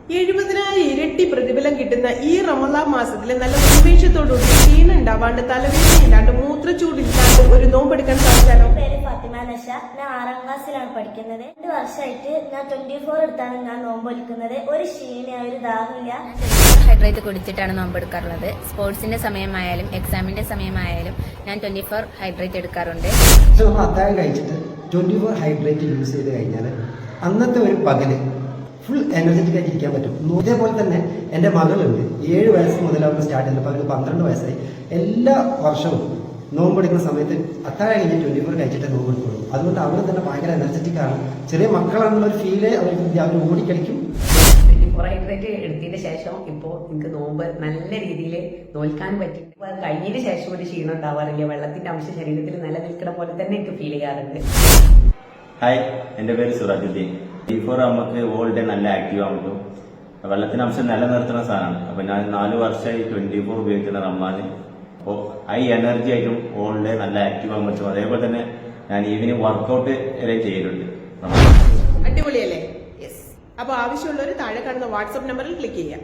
70,000 ഇരട്ടി പ്രതിഫലം കിട്ടുന്ന ഈ റമദാൻ മാസത്തില് നല്ല ഉന്മേഷത്തോടുകൂടി ക്ഷീണം ഉണ്ടാവാണ്ട് തലവേദനയില്ലാണ്ട് മൂത്രച്ചൂടില്ലാണ്ട് ഒരു നോമ്പെടുക്കാൻ സാധിച്ചാലോ? പേര് ഫാത്തിമ നഷ. ഞാൻ 6ാം ക്ലാസ്സിലാണ് പഠിക്കുന്നത്. 2 വർഷമായിട്ട് ഞാൻ 24 എടുത്താണ് ഞാൻ നോമ്പൊലിക്കുന്നത്. ഒരു ക്ഷീണ ഒരു ദാഹമില്ല. ഹൈഡ്രേറ്റ് കുടിച്ചിട്ടാണ് നോമ്പെടുക്കാറുള്ളത്. സ്പോർട്സിന്റെ സമയമായാലും എക്സാമിന്റെ സമയമായാലും ഞാൻ 24 ഹൈഡ്രേറ്റ് എടുക്കാറുണ്ട്. നമ്മൾ അത്താഴം കഴിച്ചിട്ട് 24 ഹൈഡ്രേറ്റ് യൂസ് ചെയ്ത് കഴിഞ്ഞാൽ അന്നത്തെ ഒരു പകല് ഫുൾ എനർജറ്റിക് ആയിട്ട് ഇരിക്കാൻ പറ്റും. ഇതേപോലെ തന്നെ എൻ്റെ മകളുണ്ട്. 7 വയസ്സ് മുതൽ അവർക്ക് സ്റ്റാർട്ട് ചെയ്തത്. അപ്പോൾ അവർക്ക് 12 വയസ്സായി. എല്ലാ വർഷവും നോമ്പെടുക്കുന്ന സമയത്ത് അത്താഴം കഴിഞ്ഞ് 24 കഴിച്ചിട്ടേ നോമ്പെടുക്കുള്ളൂ. അതുകൊണ്ട് അവർ തന്നെ ഭയങ്കര എനർജറ്റിക് ആണ്. ചെറിയ മക്കളാണെന്നുള്ള ഒരു ഫീല് അവർ ഓടിക്കളിക്കും. 24 ഹൈഡ്രേറ്റ് എടുത്തതിന് ശേഷം ഇപ്പോൾ എനിക്ക് നോമ്പ് നല്ല രീതിയിൽ നോൽക്കാൻ പറ്റും. കഴിഞ്ഞതിന് ശേഷം ഒരു ക്ഷീണം ഉണ്ടാവാറില്ല. വെള്ളത്തിന്റെ അംശം ശരീരത്തിൽ നിലനിൽക്കുന്ന പോലെ തന്നെ എനിക്ക് ഫീൽ ചെയ്യാറുണ്ട്. ഹായ്, എൻ്റെ പേര് സുറാജുദ്ദീൻ. 24 നമുക്ക് ഓൾ ഡേ നല്ല ആക്റ്റീവ് ആകാൻ പറ്റും. വെള്ളത്തിന്റെ അംശം നിലനിർത്തുന്ന സാധനമാണ്. അപ്പൊ ഞാൻ 4 വർഷമായി 24 ഉപയോഗിക്കുന്ന റമദാന്. അപ്പോൾ ഹൈ എനർജി ആയിട്ടും ഓൾ ഡേ നല്ല ആക്റ്റീവ് ആകാൻ പറ്റും. അതേപോലെ തന്നെ ഞാൻ ഈവനിങ് വർക്കൗട്ട് എല്ലാം ചെയ്യലുണ്ട്. അടിപൊളിയല്ലേ? യെസ്. അപ്പൊ ആവശ്യമുള്ളവർ താഴെ കാണുന്ന വാട്സ്ആപ്പ് നമ്പറിൽ ക്ലിക്ക് ചെയ്യാം.